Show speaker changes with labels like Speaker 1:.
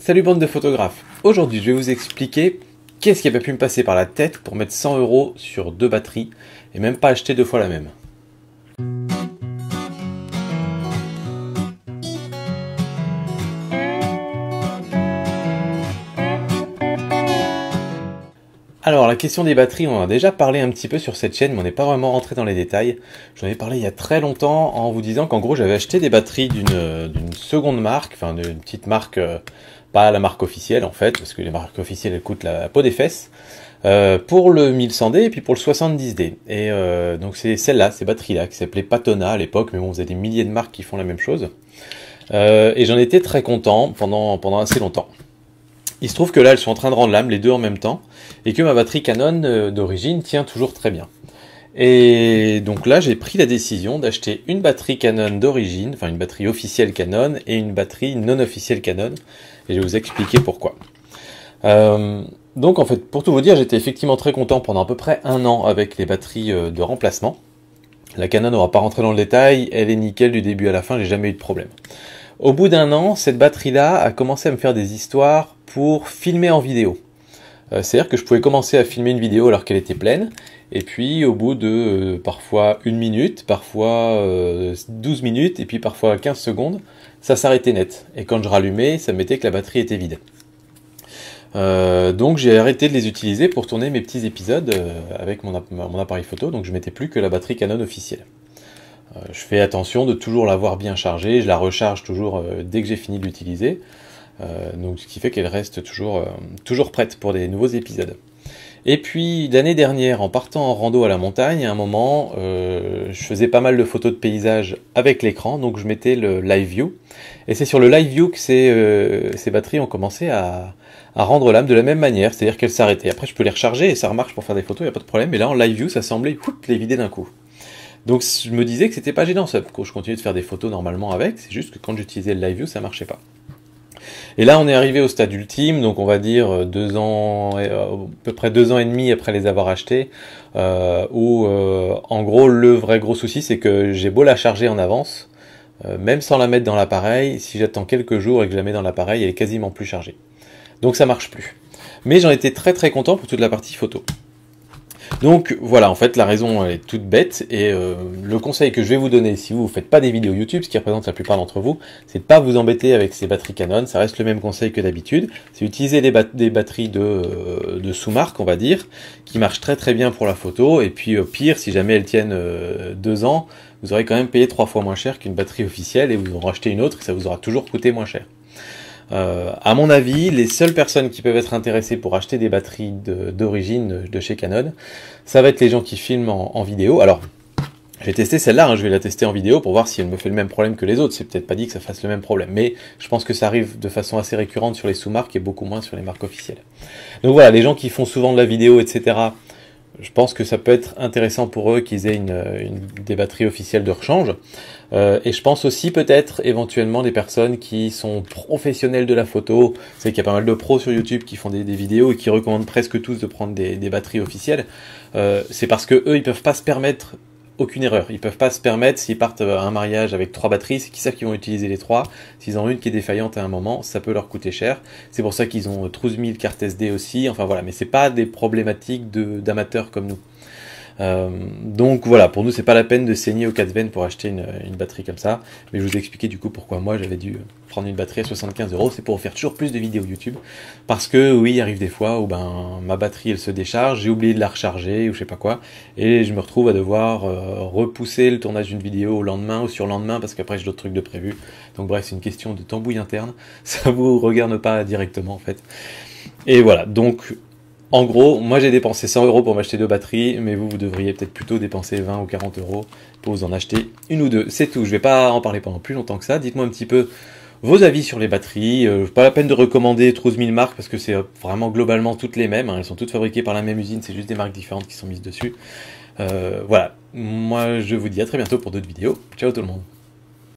Speaker 1: Salut bande de photographes. Aujourd'hui, je vais vous expliquer qu'est-ce qui a pas pu me passer par la tête pour mettre 100 € sur deux batteries et même pas acheter deux fois la même. Alors, la question des batteries, on en a déjà parlé un petit peu sur cette chaîne, mais on n'est pas vraiment rentré dans les détails. J'en ai parlé il y a très longtemps en vous disant qu'en gros, j'avais acheté des batteries d'une seconde marque, enfin d'une petite marque, pas la marque officielle en fait, parce que les marques officielles elles coûtent la peau des fesses, pour le 1100D et puis pour le 70D. Et donc c'est celle-là, ces batteries-là, qui s'appelait Patona à l'époque, mais bon, vous avez des milliers de marques qui font la même chose. Et j'en étais très content pendant assez longtemps. Il se trouve que là, elles sont en train de rendre l'âme, les deux en même temps, et que ma batterie Canon d'origine tient toujours très bien. Et donc là, j'ai pris la décision d'acheter une batterie Canon d'origine, enfin une batterie officielle Canon, et une batterie non officielle Canon, et je vais vous expliquer pourquoi. Donc en fait, pour tout vous dire, j'étais effectivement très content pendant à peu près un an avec les batteries de remplacement. La Canon, on va pas rentrer dans le détail, elle est nickel du début à la fin, j'ai jamais eu de problème. Au bout d'un an, cette batterie-là a commencé à me faire des histoires pour filmer en vidéo. C'est-à-dire que je pouvais commencer à filmer une vidéo alors qu'elle était pleine, et puis au bout de parfois 1 minute, parfois 12 minutes, et puis parfois 15 secondes, ça s'arrêtait net. Et quand je rallumais, ça mettait que la batterie était vide. Donc j'ai arrêté de les utiliser pour tourner mes petits épisodes avec mon appareil photo, donc je mettais plus que la batterie Canon officielle. Je fais attention de toujours l'avoir bien chargée, je la recharge toujours dès que j'ai fini de l'utiliser, donc ce qui fait qu'elle reste toujours prête pour des nouveaux épisodes. Et puis l'année dernière, en partant en rando à la montagne, à un moment, je faisais pas mal de photos de paysages avec l'écran, donc je mettais le Live View, et c'est sur le Live View que ces batteries ont commencé à rendre l'âme de la même manière, c'est-à-dire qu'elles s'arrêtaient. Après je peux les recharger et ça remarche pour faire des photos, il n'y a pas de problème, mais là en Live View ça semblait les vider d'un coup. Donc je me disais que c'était pas gênant, ça, je continuais de faire des photos normalement avec, c'est juste que quand j'utilisais le Live View, ça marchait pas. Et là on est arrivé au stade ultime, donc on va dire 2 ans, à peu près 2 ans et demi après les avoir achetés, où en gros le vrai gros souci c'est que j'ai beau la charger en avance, même sans la mettre dans l'appareil, si j'attends quelques jours et que je la mets dans l'appareil, elle est quasiment plus chargée. Donc ça marche plus. Mais j'en étais très très content pour toute la partie photo. Donc voilà, en fait la raison elle est toute bête, et le conseil que je vais vous donner si vous ne faites pas des vidéos YouTube, ce qui représente la plupart d'entre vous, c'est de pas vous embêter avec ces batteries Canon, ça reste le même conseil que d'habitude, c'est utiliser des batteries de sous-marque on va dire, qui marchent très très bien pour la photo, et puis pire, si jamais elles tiennent 2 ans, vous aurez quand même payé 3 fois moins cher qu'une batterie officielle, et vous en rachetez une autre et ça vous aura toujours coûté moins cher. À mon avis, les seules personnes qui peuvent être intéressées pour acheter des batteries d'origine de chez Canon, ça va être les gens qui filment en vidéo. Alors, j'ai testé celle-là, je vais la tester en vidéo pour voir si elle me fait le même problème que les autres. C'est peut-être pas dit que ça fasse le même problème, mais je pense que ça arrive de façon assez récurrente sur les sous-marques et beaucoup moins sur les marques officielles. Donc voilà, les gens qui font souvent de la vidéo, etc., je pense que ça peut être intéressant pour eux qu'ils aient des batteries officielles de rechange. Et je pense aussi peut-être éventuellement des personnes qui sont professionnelles de la photo. C'est qu'il y a pas mal de pros sur YouTube qui font des vidéos et qui recommandent presque tous de prendre des batteries officielles. C'est parce que eux, ils peuvent pas se permettre aucune erreur. Ils peuvent pas se permettre, s'ils partent à un mariage avec 3 batteries, c'est qu'ils savent qu'ils vont utiliser les 3. S'ils en ont une qui est défaillante à un moment, ça peut leur coûter cher. C'est pour ça qu'ils ont 12 000 cartes SD aussi. Enfin voilà, mais c'est pas des problématiques d'amateurs comme nous. Donc voilà, pour nous c'est pas la peine de saigner aux 4 veines pour acheter une batterie comme ça, mais je vous ai expliqué du coup pourquoi moi j'avais dû prendre une batterie à 75 €, c'est pour faire toujours plus de vidéos YouTube, parce que oui, il arrive des fois où ma batterie elle se décharge, j'ai oublié de la recharger ou je sais pas quoi, et je me retrouve à devoir repousser le tournage d'une vidéo au lendemain ou sur le lendemain parce qu'après j'ai d'autres trucs de prévu. Donc bref, c'est une question de tambouille interne, ça vous regarde pas directement en fait. Et voilà, donc en gros, moi j'ai dépensé 100 € pour m'acheter 2 batteries, mais vous devriez peut-être plutôt dépenser 20 ou 40 € pour vous en acheter une ou deux. C'est tout, je vais pas en parler pendant plus longtemps que ça. Dites-moi un petit peu vos avis sur les batteries. Pas la peine de recommander 12 000 marques parce que c'est vraiment globalement toutes les mêmes. Elles sont toutes fabriquées par la même usine, c'est juste des marques différentes qui sont mises dessus. Voilà, moi je vous dis à très bientôt pour d'autres vidéos. Ciao tout le monde.